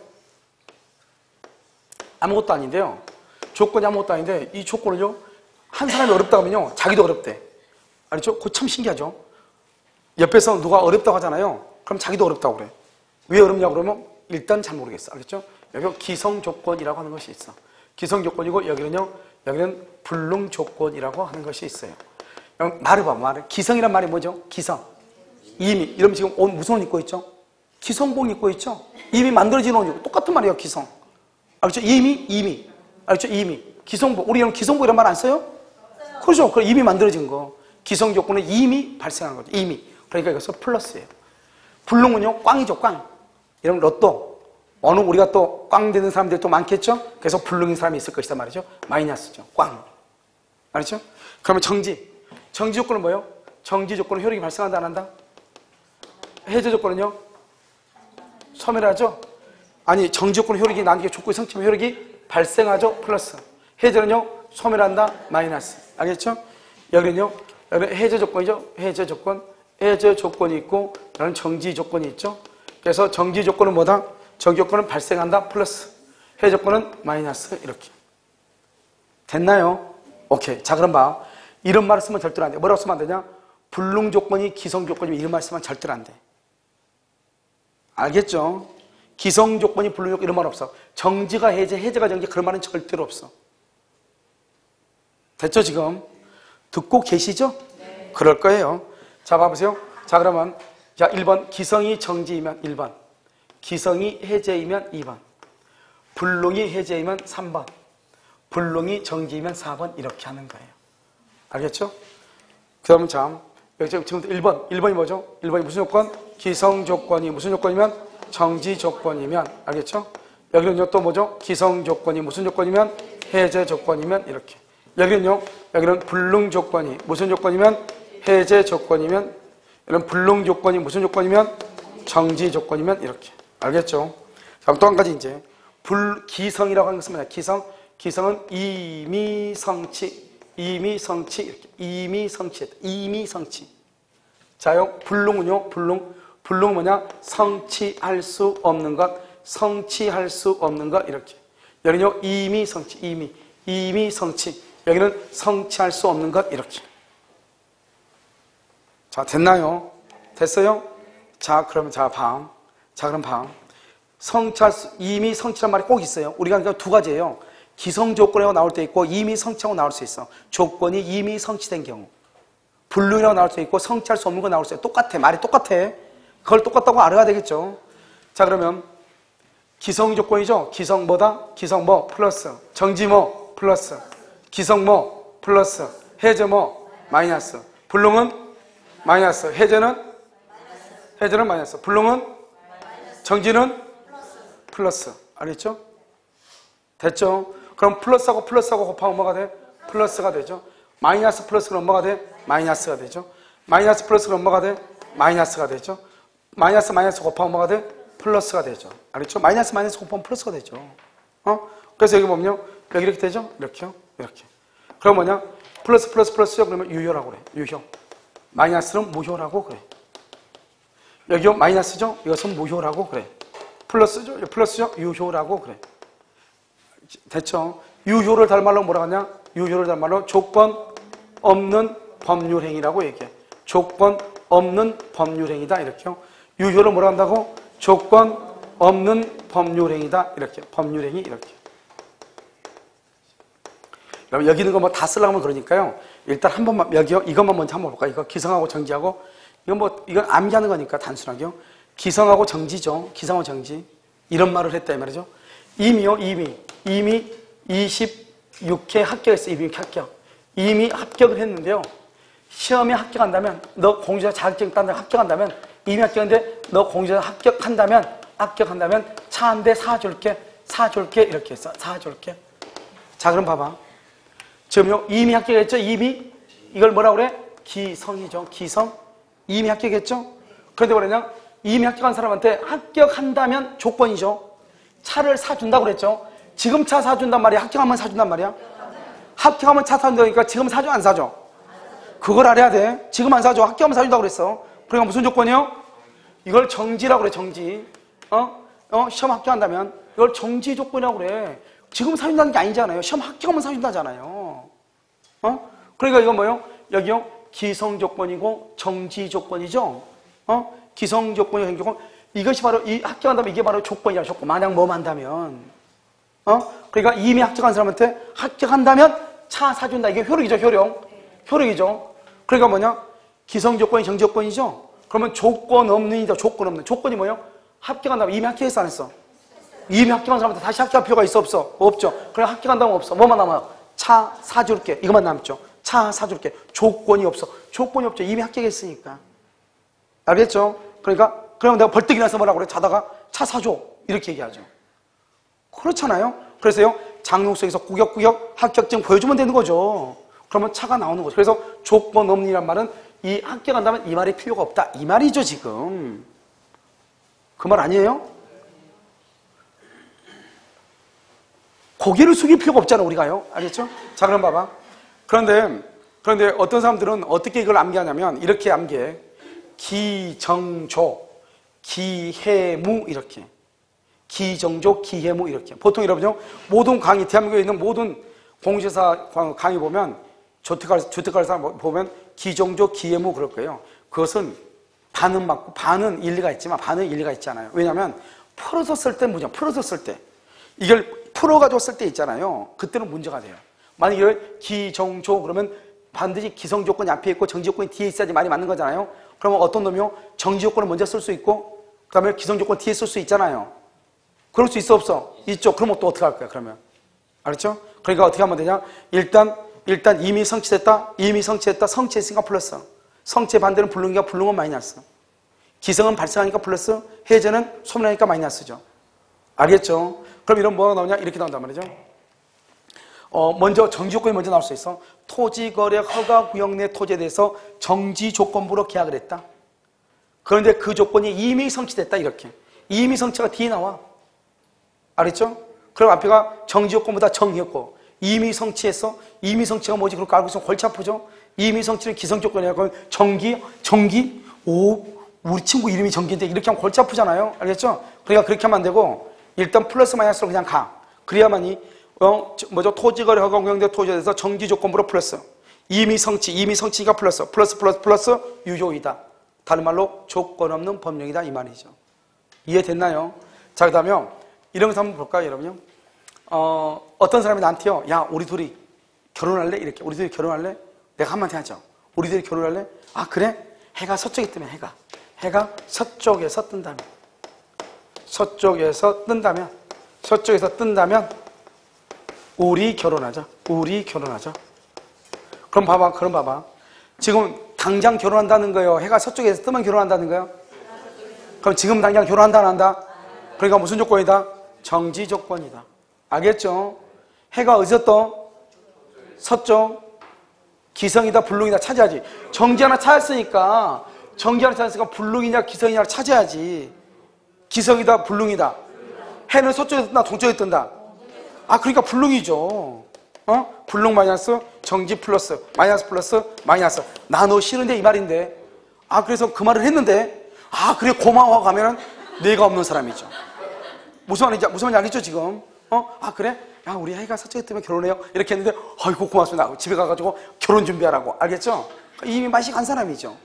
아무것도 아닌데요. 조건이 아무것도 아닌데 이 조건을요. 한 사람이 어렵다 하면요. 자기도 어렵대. 알죠? 그거 참 신기하죠. 옆에서 누가 어렵다고 하잖아요. 그럼 자기도 어렵다고 그래. 왜 어렵냐고 그러면 일단 잘 모르겠어. 알겠죠? 여기 기성 조건이라고 하는 것이 있어. 기성 조건이고 여기는 불능 조건이라고 하는 것이 있어요. 말해봐, 말해. 기성이란 말이 뭐죠? 기성. 이미. 이러면 지금 옷 무슨 옷 입고 있죠? 기성복 입고 있죠? 이미 만들어진 옷 입고 똑같은 말이에요, 기성. 알겠죠? 이미. 알겠죠? 이미. 기성복. 우리 이런 기성복이란 말 안 써요? 그렇죠. 그럼 이미 만들어진 거. 기성 조건은 이미 발생한 거죠. 이미. 그러니까 이것은 플러스예요. 불능은요, 꽝이죠, 꽝. 이런 로또. 어느 우리가 또 꽝 되는 사람들이 또 많겠죠? 그래서 불능인 사람이 있을 것이다 말이죠. 마이너스죠. 꽝. 알았죠? 그러면 정지. 정지 조건은 뭐예요? 정지 조건은 효력이 발생한다 안 한다? 해제 조건은요? 소멸하죠? 아니, 정지 조건은 효력이 나중에 조건이 성취하면 효력이 발생하죠? 플러스. 해제는요? 소멸한다? 마이너스. 알겠죠? 여기는요? 여기는 해제 조건이죠? 해제 조건. 해제 조건이 있고 여기는 정지 조건이 있죠? 그래서 정지 조건은 뭐다? 정지 조건은 발생한다? 플러스. 해제 조건은 마이너스. 이렇게. 됐나요? 오케이. 자, 그럼 봐. 이런 말을 쓰면 절대로 안 돼. 뭐라고 쓰면 안 되냐? 불능 조건이 기성 조건이면 이런 말 쓰면 절대로 안 돼. 알겠죠? 기성 조건이 불능 조건 이런 말 없어. 정지가 해제, 해제가 정지 그런 말은 절대로 없어. 됐죠 지금? 듣고 계시죠? 네. 그럴 거예요. 자, 봐보세요. 자, 그러면 자 1번 기성이 정지이면 1번, 기성이 해제이면 2번, 불능이 해제이면 3번, 불능이 정지이면 4번 이렇게 하는 거예요. 알겠죠? 그러면 참 여기 지금 1번이 뭐죠? 1번이 무슨 조건? 기성 조건이 무슨 조건이면? 정지 조건이면. 알겠죠? 여기는요 또 뭐죠? 기성 조건이 무슨 조건이면? 해제 조건이면. 이렇게 여기는요, 여기는 불능 조건이 무슨 조건이면 해제 조건이면, 이런 불능 조건이 무슨 조건이면 정지 조건이면 이렇게. 알겠죠? 자, 또 한 가지 이제 불기성이라고 하는 것은 뭐냐? 기성은 이미성치, 이렇게. 이미성치. 자요, 불능은요, 불능은 뭐냐? 성취할 수 없는 것, 이렇게. 여기는요, 이미성치. 여기는 성취할 수 없는 것, 이렇게. 자, 됐나요? 됐어요? 자, 그러면 그럼 봐. 이미 성취란 말이 꼭 있어요. 우리가 그러니까 두 가지예요. 기성 조건이라고 나올 때 있고 이미 성취하고 나올 수 있어. 조건이 이미 성취된 경우. 불능이라고 나올 수 있고 성취할 수 없는 거 나올 수 있어요. 똑같아. 말이 똑같아. 그걸 똑같다고 알아야 되겠죠. 자, 그러면 기성 조건이죠. 기성 뭐다? 기성 뭐 플러스, 정지 뭐 플러스, 기성 뭐 플러스, 해제 뭐 마이너스. 불능은 마이너스. 해제는 마이너스. 불능은 정지는 플러스. 알겠죠? 됐죠? 그럼 플러스하고 곱하면 뭐가 돼? 플러스가 되죠. 마이너스 플러스가 뭐가 돼? 마이너스가 되죠. 마이너스 플러스가 뭐가 돼? 마이너스가 되죠. 마이너스 곱하면 뭐가 돼? 플러스가 되죠. 알겠죠? 마이너스 곱하면 플러스가 되죠. 그래서 여기 보면요. 여기 이렇게 되죠? 이렇게요. 이렇게. 그럼 뭐냐? 플러스요? 그러면 유효라고 그래. 유효. 마이너스는 무효라고 그래. 여기요? 마이너스죠? 이것은 무효라고 그래. 플러스죠? 유효라고 그래. 됐죠? 유효를 닮말로 뭐라 하냐? 유효를 닮말로 조건 없는 법률행위라고 얘기해. 조건 없는 법률행위다. 이렇게요. 유효를 뭐라 한다고? 조건 없는 법률행위다. 이렇게. 법률행위 이렇게. 여러분 여기 있는 거 뭐 다 쓰려고 하면 그러니까요. 일단 한 번만 여기요. 이것만 먼저 한번 볼까요? 이거 기성하고 정지하고 이건 암기하는 거니까 단순하게요. 기성하고 정지죠. 기성하고 정지. 이런 말을 했다 이 말이죠. 이미 26회 합격했어. 26회 합격. 이미 합격을 했는데요. 시험에 합격한다면, 너 공직자 자격증 딴다 합격한다면, 이미 합격했는데 너 공직자 합격한다면 차 한 대 사줄게 이렇게 했어. 사줄게. 자, 그럼 봐봐. 지금요, 이미 합격했죠? 이미? 이걸 뭐라 그래? 기성이죠. 기성. 이미 합격했죠? 그런데 뭐랬냐? 이미 합격한 사람한테 합격한다면 조건이죠. 차를 사준다고 그랬죠? 지금 차 사준단 말이야? 합격하면 사준단 말이야? 합격하면 차 사준다니까 지금 사줘 안 사줘? 그걸 알아야 돼. 지금 안 사줘. 합격하면 사준다고 그랬어. 그러니까 무슨 조건이요? 이걸 정지라고 그래. 정지. 시험 합격한다면 이걸 정지 조건이라고 그래. 지금 사준다는 게 아니잖아요. 시험 합격하면 사준다잖아요. 그러니까 이건 뭐요? 여기요. 기성 조건이고 정지 조건이죠. 기성 조건이 생기고 이것이 바로 이 합격한다면 이게 바로 조건이야. 조건. 만약 뭐만 한다면. 그러니까 이미 합격한 사람한테 합격한다면 차 사준다. 이게 효력이죠. 효력이죠. 그러니까 뭐냐? 기성 조건이 정지 조건이죠. 그러면 조건 없는이다. 조건 없는. 조건이 뭐예요? 합격한다면 이미 합격했어 안 했어? 이미 합격한 사람한테 다시 합격할 필요가 있어 없어? 없죠. 그래 합격한다면 없어. 뭐만 남아요? 차 사줄게. 이것만 남죠. 차 사줄게. 조건이 없어. 조건이 없죠. 이미 합격했으니까. 알겠죠? 그러니까 그러면 내가 벌떡 일어나서 뭐라고 그래? 자다가 차 사줘. 이렇게 얘기하죠. 그렇잖아요. 그래서요. 장롱속에서 구격구격 합격증 보여주면 되는 거죠. 그러면 차가 나오는 거죠. 그래서 조건 없니란 말은 이 합격한다면 이 말이 필요가 없다. 이 말이죠 지금. 그 말 아니에요? 고개를 숙일 필요가 없잖아 우리가요. 알겠죠? 자 그럼 봐봐. 그런데 어떤 사람들은 어떻게 이걸 암기하냐면 이렇게 암기해. 기정조, 기해무 이렇게. 기정조, 기해무 이렇게. 보통 여러분요. 모든 강의, 대한민국에 있는 모든 공시사 강의 보면 주택가를 사람 보면 기정조, 기해무 그럴 거예요. 그것은 반은 맞고 반은 일리가 있지만 반은 일리가 있지 않아요. 왜냐하면 풀어서 쓸 때 문제야. 풀어서 쓸 때. 이걸 풀어가지고 쓸 때 있잖아요. 그때는 문제가 돼요. 만약 이걸 기정조 그러면 반드시 기성 조건이 앞에 있고 정지 조건이 뒤에 있어야지 말이 맞는 거잖아요. 그러면 어떤 놈이요? 정지 조건을 먼저 쓸 수 있고 그 다음에 기성 조건 뒤에 쓸 수 있잖아요. 그럴 수 있어 없어? 있죠. 그럼 또 어떻게 할 거야 그러면? 알았죠? 그러니까 어떻게 하면 되냐? 일단 이미 성취됐다. 성취했으니까 플러스. 성취 반대는 불능이니까 불능은 마이너스. 기성은 발생하니까 플러스. 해제는 소멸하니까 마이너스죠. 알겠죠? 그럼 이런 뭐가 나오냐? 이렇게 나온단 말이죠. 먼저 정지 조건이 먼저 나올 수 있어. 토지거래 허가구역 내 토지에 대해서 정지 조건부로 계약을 했다. 그런데 그 조건이 이미 성취됐다 이렇게. 이미 성취가 뒤에 나와. 알겠죠? 그럼 앞에가 정지 조건보다 정이었고 이미 성취했어. 이미 성취가 뭐지? 그렇게 알고 있으면 골치 아프죠? 이미 성취는 기성 조건이야. 그럼 정기? 오, 우리 친구 이름이 정기인데 이렇게 하면 골치 아프잖아요. 알겠죠? 그러니까 그렇게 하면 안 되고 일단 플러스 마이너스로 그냥 가. 그래야만이 토지거래 허가구역 내 토지에 대해서 정지 조건부로 플러스. 이미 성취가 플러스 유효이다. 다른 말로 조건 없는 법령이다 이 말이죠. 이해됐나요? 자, 그 다음에 이런 것도 한번 볼까요, 여러분요? 어떤 사람이 나한테요, 야, 우리 둘이 결혼할래? 이렇게. 우리 둘이 결혼할래? 내가 한마디 하죠. 우리 둘이 결혼할래? 아, 그래? 해가 서쪽에 뜨면 해가 서쪽에서 뜬다면 우리 결혼하자. 그럼 봐봐. 지금 당장 결혼한다는 거예요? 해가 서쪽에서 뜨면 결혼한다는 거예요? 그럼 지금 당장 결혼한다 안 한다? 그러니까 무슨 조건이다? 정지 조건이다. 알겠죠? 해가 어디서 떠? 서쪽. 기성이다 불능이다 찾아야지. 정지 하나 찾았으니까 불능이냐 기성이냐 찾아야지. 기성이다 불능이다. 해는 서쪽에 뜬다 동쪽에 뜬다. 아, 그러니까 불능이죠. 불능 마이너스 정지 플러스 마이너스 나눠 쉬는데 이 말인데. 아, 그래서 그 말을 했는데 아, 그래 고마워 가면은 내가 없는 사람이죠. 무슨 말인지 알겠죠 지금? 아, 그래? 야, 우리 해가 서쪽에 뜨면 결혼해요. 이렇게 했는데 아이고 고맙습니다. 집에 가가지고 결혼 준비하라고. 알겠죠? 이미 맛이 간 사람이죠.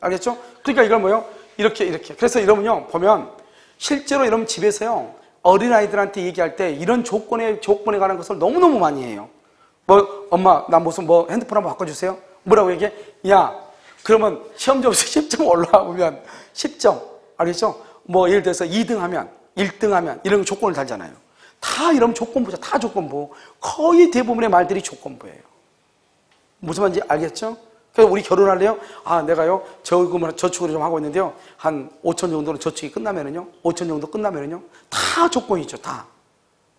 알겠죠? 그러니까 이걸 뭐요? 이렇게. 그래서 이러면요, 보면 실제로 이러면 집에서요, 어린아이들한테 얘기할 때 이런 조건에 관한 것을 너무너무 많이 해요. 엄마, 나 무슨 핸드폰 한번 바꿔주세요. 뭐라고 얘기해? 야, 그러면 시험 점수 10점 올라오면 10점. 알겠죠? 예를 들어서 2등하면, 1등하면 이런 조건을 달잖아요. 다 이러면 조건부죠. 다 조건부. 거의 대부분의 말들이 조건부예요. 무슨 말인지 알겠죠? 그래서 우리 결혼할래요? 아, 내가요, 저축을 좀 하고 있는데요. 한 5천 정도로 저축이 끝나면은요, 5천 정도 끝나면은요, 다 조건이죠, 다.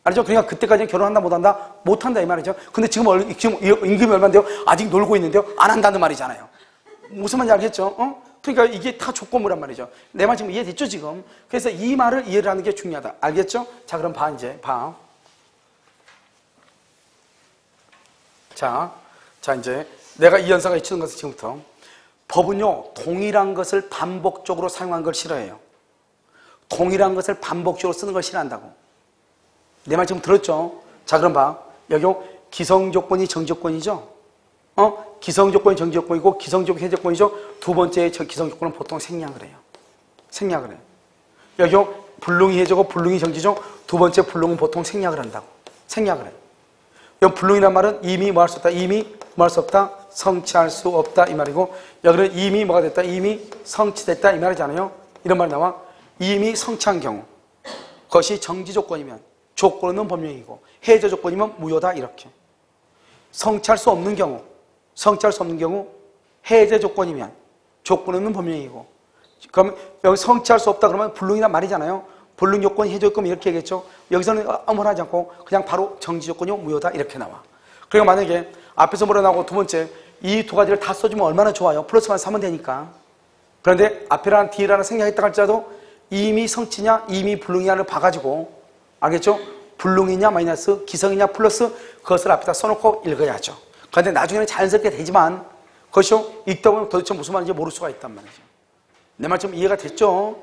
알죠? 그러니까 그때까지는 결혼한다, 못한다? 못한다, 이 말이죠. 근데 지금 임금이 얼마인데요? 아직 놀고 있는데요? 안 한다는 말이잖아요. 무슨 말인지 알겠죠? 그러니까 이게 다 조건부란 말이죠. 내 말 지금 이해됐죠, 지금? 그래서 이 말을 이해를 하는 게 중요하다. 알겠죠? 자, 그럼 이제 봐. 자, 이제 내가 이 연사가 잊히는 것은 지금부터 법은요, 동일한 것을 반복적으로 사용한 걸 싫어해요. 동일한 것을 반복적으로 쓰는 걸 싫어한다고. 내 말 지금 들었죠? 자, 그럼 봐. 여기 기성조건이 정지조건이죠? 기성조건이 정지조건이고 기성조건이 해제조건이죠? 두 번째 기성조건은 보통 생략을 해요. 여기 불능이 해제고 불능이 정지죠? 두 번째 불능은 보통 생략을 한다고. 생략을 해요. 여기 불능이란 말은 이미 뭐 할 수 없다. 이미 뭐 할 수 없다. 성취할 수 없다 이 말이고, 여기는 이미 뭐가 됐다. 이미 성취됐다 이 말이잖아요. 이런 말이 나와. 이미 성취한 경우 그것이 정지조건이면 조건은 법령이고 해제 조건이면 무효다 이렇게. 성취할 수 없는 경우 해제 조건이면 조건은 법령이고, 그럼 여기 성취할 수 없다 그러면 불능이란 말이잖아요. 불능 조건, 해제 조건 이렇게 얘기했죠. 여기서는 아무나 하지 않고 그냥 바로 정지 조건이요 무효다 이렇게 나와. 그러니까 만약에 앞에서 뭐라 나오고 두 번째 이 두 가지를 다 써주면 얼마나 좋아요. 플러스만 사면 되니까. 그런데 앞이라는 뒤라는 생략했다 할지라도 이미 성취냐 이미 불능이냐를 봐가지고, 알겠죠? 불능이냐 마이너스 기성이냐 플러스 그것을 앞에다 써놓고 읽어야죠. 그런데 나중에는 자연스럽게 되지만 그것이 읽다 보면 도대체 무슨 말인지 모를 수가 있단 말이죠. 내 말 좀 이해가 됐죠?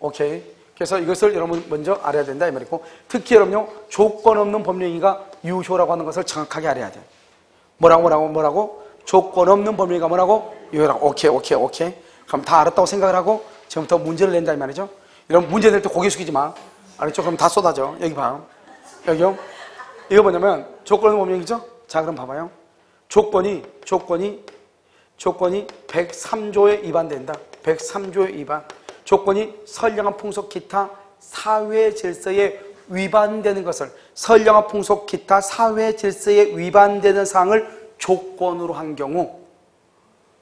오케이. 그래서 이것을 여러분 먼저 알아야 된다 이 말이고, 특히 여러분요, 조건 없는 법령이가 유효라고 하는 것을 정확하게 알아야 돼요. 뭐라고? 조건 없는 법령이가 뭐라고? 유효라고. 오케이. 그럼 다 알았다고 생각을 하고 지금부터 문제를 낸다 이 말이죠. 이런 문제 낼 때 고개 숙이지 마. 알았죠? 그럼 다 쏟아져. 여기 봐. 여기요. 이거 뭐냐면 조건 없는 법령이죠? 자, 그럼 봐봐요. 조건이 103조에 위반된다. 103조에 위반. 조건이 선량한 풍속 기타 사회 질서에 위반되는 것을, 선량한 풍속 기타 사회 질서에 위반되는 사항을 조건으로 한 경우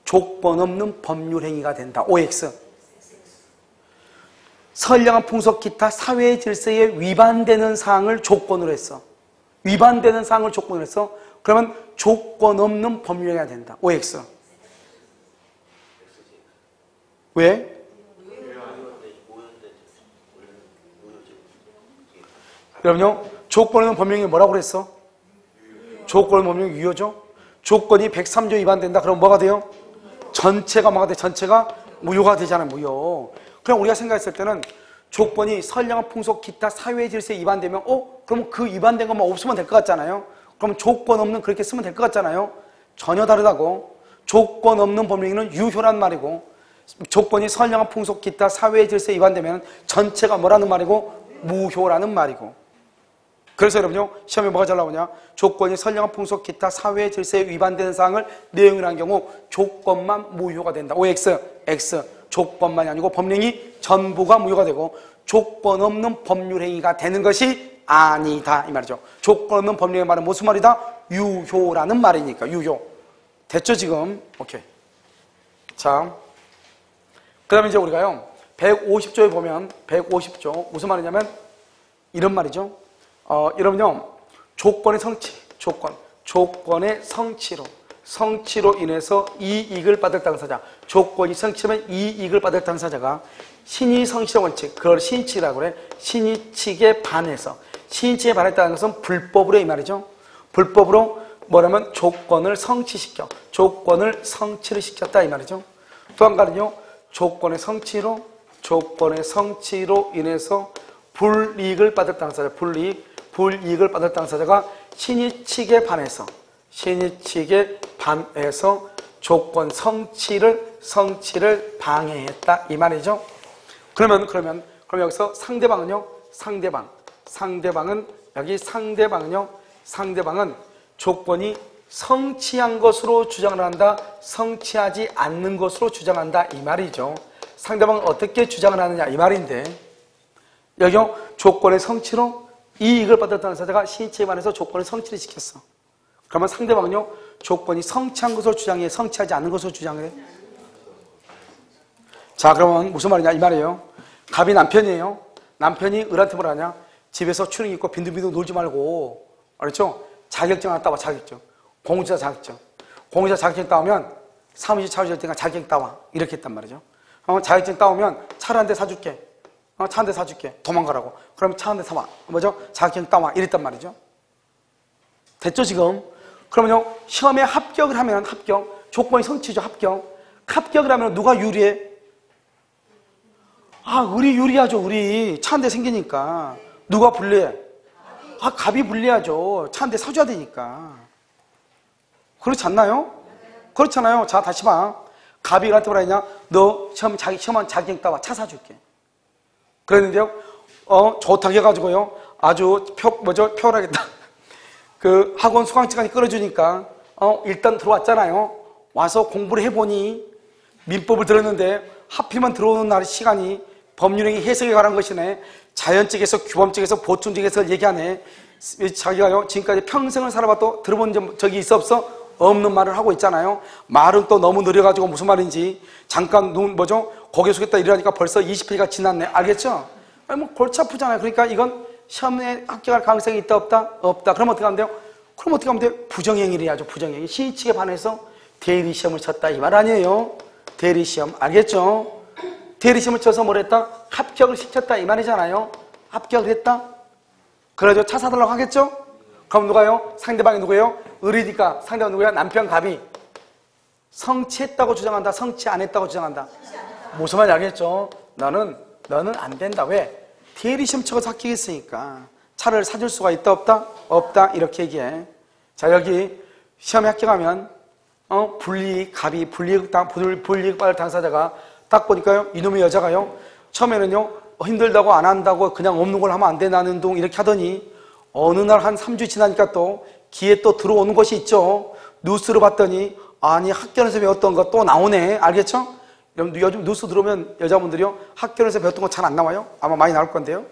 조건 없는 법률 행위가 된다. OX. 선량한 풍속 기타 사회 질서에 위반되는 사항을 조건으로 했어. 위반되는 사항을 조건으로 했어. 그러면 조건 없는 법률행위가 된다. OX. 왜? 그럼요. 조건 없는 법률행위 뭐라고 그랬어? 조건 없는 법률행위 유효죠. 조건이 103조 위반된다. 그럼 뭐가 돼요? 전체가 뭐가 돼? 전체가 무효가 되잖아요. 무효. 그럼 우리가 생각했을 때는 조건이 선량한 풍속 기타 사회 질서에 위반되면 그럼 그 위반된 것만 없으면 될 것 같잖아요. 그럼 조건 없는 그렇게 쓰면 될 것 같잖아요. 전혀 다르다고. 조건 없는 법률행위는 유효란 말이고 조건이 선량한 풍속 기타 사회 질서에 위반되면 전체가 뭐라는 말이고 무효라는 말이고. 그래서 여러분요, 시험에 뭐가 잘 나오냐? 조건이 선량한 풍속 기타 사회 질서에 위반되는 사항을 내용이라는 경우 조건만 무효가 된다. OX, X. 조건만이 아니고 법령이 전부가 무효가 되고 조건 없는 법률행위가 되는 것이 아니다 이 말이죠. 조건 없는 법률행위 말은 무슨 말이다? 유효라는 말이니까. 유효. 됐죠 지금? 오케이. 자, 그 다음에 이제 우리가요 150조에 보면 150조 무슨 말이냐면 이런 말이죠. 여러분요, 조건의 성취, 조건의 성취로 인해서 이익을 받을 당사자, 조건이 성취하면 이익을 받을 당사자가 신의 성취의 원칙, 그걸 신의칙이라고 그래. 신의칙에 반해서, 신의칙에 반했다는 것은 불법으로 이 말이죠. 불법으로 뭐냐면 조건을 성취시켜, 조건을 성취를 시켰다 이 말이죠. 또 한 가지는요, 조건의 성취로 인해서 불이익을 받을 당사자, 불이익을 받을 당사자가 신의칙에 반해서 조건 성취를 방해했다 이 말이죠. 그러면 여기서 상대방은요, 상대방은 조건이 성취한 것으로 주장을 한다, 성취하지 않는 것으로 주장한다 이 말이죠. 상대방은 어떻게 주장을 하느냐 이 말인데, 여기요 조건의 성취로 이익을 받을 당사자가 신의칙에 반해서 조건을 성취를 시켰어. 그러면 상대방은요 조건이 성취한 것으로 주장해, 성취하지 않는 것으로 주장해. 자, 그러면 무슨 말이냐 이 말이에요. 갑이 남편이에요. 남편이 을한테 뭐라 하냐? 집에서 추리닝 입고 빈둥빈둥 놀지 말고, 알았죠? 자격증 하나 따와. 자격증. 공무자 자격증. 공무자 자격증 따오면 사무실 차려줄 때가 자격증 따와. 이렇게 했단 말이죠. 자격증 따오면 차를 한 대 사줄게. 차 한 대 사줄게. 도망가라고. 그럼 차 한 대 사와. 뭐죠? 자격증 따와. 이랬단 말이죠. 됐죠 지금? 그러면요, 시험에 합격을 하면 조건이 성취죠. 합격을 하면 누가 유리해? 을이 유리하죠. 을이 차 한 대 생기니까. 누가 불리해? 갑이 불리하죠. 차 한 대 사줘야 되니까. 그렇지 않나요? 그렇잖아요. 자, 다시 봐. 갑이 을한테 뭐라 했냐? 너 시험 자격증 따와. 차 사줄게. 그랬는데요, 좋다고 해가지고요, 아주 표를 하겠다. 그 학원 수강시간이 끌어주니까, 일단 들어왔잖아요. 와서 공부를 해보니, 민법을 들었는데, 하필만 들어오는 날 시간이 법률행위 해석에 관한 것이네. 자연적에서, 규범적에서, 보충적에서 얘기하네. 자기가요, 지금까지 평생을 살아봐도 들어본 적이 있어 없어? 없는 말을 하고 있잖아요. 말은 또 너무 느려가지고 무슨 말인지 잠깐 고개 숙였다 일어나니까 벌써 20회가 지났네. 알겠죠? 골치 아프잖아요. 그러니까 이건 시험에 합격할 가능성이 있다 없다? 없다. 그럼 어떻게 하면 돼요? 부정행위를 해야죠. 부정행위. 신의칙에 반해서 대리시험을 쳤다 이 말 아니에요. 대리시험. 알겠죠? 대리시험을 쳐서 뭘 했다? 합격을 시켰다 이 말이잖아요. 합격을 했다? 그래가지고 차 사달라고 하겠죠? 그럼 누가요? 상대방이 누구예요? 을이니까 상대방 누구야? 남편 갑이 성취했다고 주장한다, 성취 안 했다고 주장한다. 무슨 말인지 알겠죠? 너는 안 된다. 왜? 대리시험 쳐서 합격했으니까. 차를 사줄 수가 있다 없다? 없다. 이렇게 얘기해. 자, 여기 시험에 합격하면 갑이 불이익 받을 당사자가 딱 보니까요, 이놈의 여자가요, 처음에는요 힘들다고 안 한다고 그냥 없는 걸 하면 안 되나는 둥 이렇게 하더니 어느 날 한 3주 지나니까 또 귀에 또 들어오는 것이 있죠. 뉴스로 봤더니 아니 학교에서 배웠던 거 또 나오네. 알겠죠? 여러분 요즘 뉴스 들어오면 여자분들이요 학교에서 배웠던 거 잘 안 나와요? 아마 많이 나올 건데요.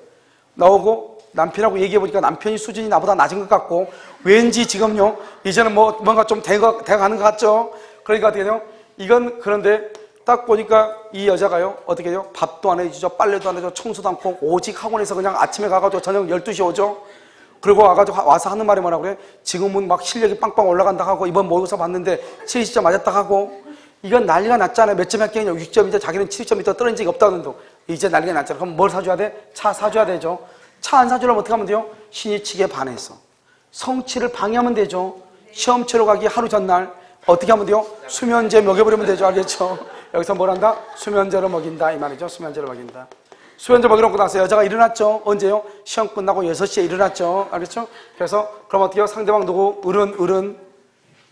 나오고 남편하고 얘기해보니까 남편이 수준이 나보다 낮은 것 같고 왠지 지금요 이제는 뭔가 좀 돼가는 것 같죠? 그러니까 어떻게 돼요? 이건 그런데 딱 보니까 이 여자가요 어떻게 돼요? 밥도 안 해주죠, 빨래도 안 해주죠, 청소도 않고 오직 학원에서 그냥 아침에 가가지고 저녁 12시 오죠. 그리고 와서 하는 말이 뭐라고 그래? 지금은 막 실력이 빵빵 올라간다 하고, 이번 모의고사 봤는데 70점 맞았다 하고, 이건 난리가 났잖아요. 몇 점 할게 60점인데 자기는 70점이 더 떨어진 적이 없다는데, 이제 난리가 났잖아. 그럼 뭘 사줘야 돼? 차 사줘야 되죠. 차 안 사주려면 어떻게 하면 돼요? 신의치기에 반해서 성취를 방해하면 되죠. 시험 치러 가기 하루 전날 어떻게 하면 돼요? 수면제 먹여버리면 되죠. 알겠죠? 여기서 뭘 한다? 수면제를 먹인다 이 말이죠. 수면제를 먹인다. 수면제 먹여놓고 나서 여자가 일어났죠. 언제요? 시험 끝나고 6시에 일어났죠. 알겠죠? 그래서 그럼 어떻게 해요? 상대방 누구? 어른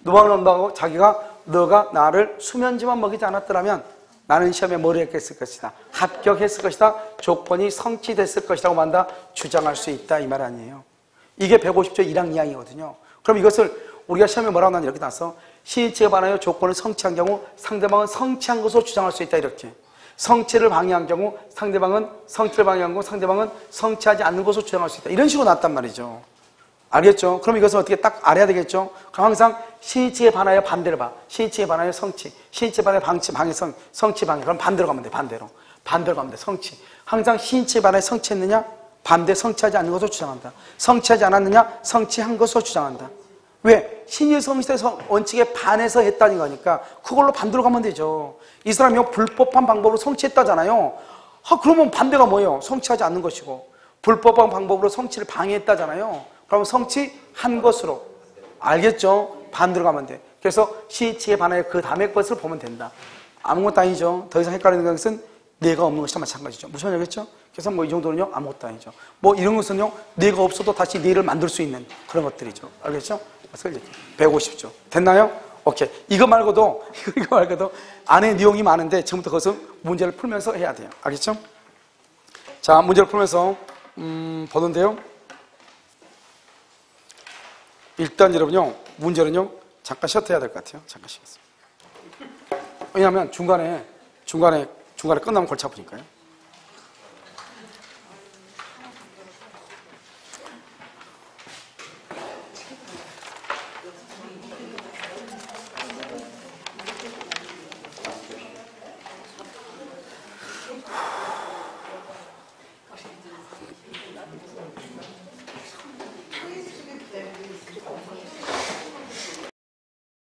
누방을 온다고 자기가 너가 나를 수면제만 먹이지 않았더라면 나는 시험에 뭘 했을 것이다. 합격했을 것이다. 조건이 성취됐을 것이라고 만다 주장할 수 있다 이 말 아니에요. 이게 150조 1항 2항이거든요. 그럼 이것을 우리가 시험에 뭐라고 나왔냐 이렇게 나왔어. 신의치에 반하여 조건을 성취한 경우 상대방은 성취한 것으로 주장할 수 있다 이렇게. 성취를 방해한 경우 상대방은 성취를 방해한 경우 상대방은 성취하지 않는 것으로 주장할 수 있다. 이런 식으로 나왔단 말이죠. 알겠죠? 그럼 이것을 어떻게 딱 알아야 되겠죠? 그럼 항상 신의치에 반하여 반대를 봐. 신의치에 반하여 성취. 신의치에 반하여 방해, 성취, 방해. 그럼 반대로 가면 돼, 반대로. 반대로 가면 돼, 성취. 항상 신의치에 반하여 성취했느냐? 반대 성취하지 않는 것으로 주장한다. 성취하지 않았느냐? 성취한 것으로 주장한다. 왜? 신의 성취의 원칙에 반해서 했다는 거니까 그걸로 반대로 가면 되죠. 이 사람이 불법한 방법으로 성취했다잖아요. 그러면 반대가 뭐예요? 성취하지 않는 것이고 불법한 방법으로 성취를 방해했다잖아요. 그러면 성취한 것으로. 알겠죠? 반대로 가면 돼. 그래서 신의치에 반하여 그 다음의 것을 보면 된다. 아무것도 아니죠. 더 이상 헷갈리는 것은 내가 없는 것이랑 마찬가지죠. 무슨 말이겠죠? 그래서 뭐 이 정도는요 아무것도 아니죠. 뭐 이런 것은요 내가 없어도 다시 내를 만들 수 있는 그런 것들이죠. 알겠죠? 150조 됐나요? 오케이. 이거 말고도 안에 내용이 많은데 지금부터 그것은 문제를 풀면서 해야 돼요. 알겠죠? 자, 문제를 풀면서 보는데요. 일단 여러분요 문제는요 잠깐 쉬어야 될 것 같아요. 잠깐 쉬겠습니다. 왜냐하면 중간에 끝나면 골치 아프니까요.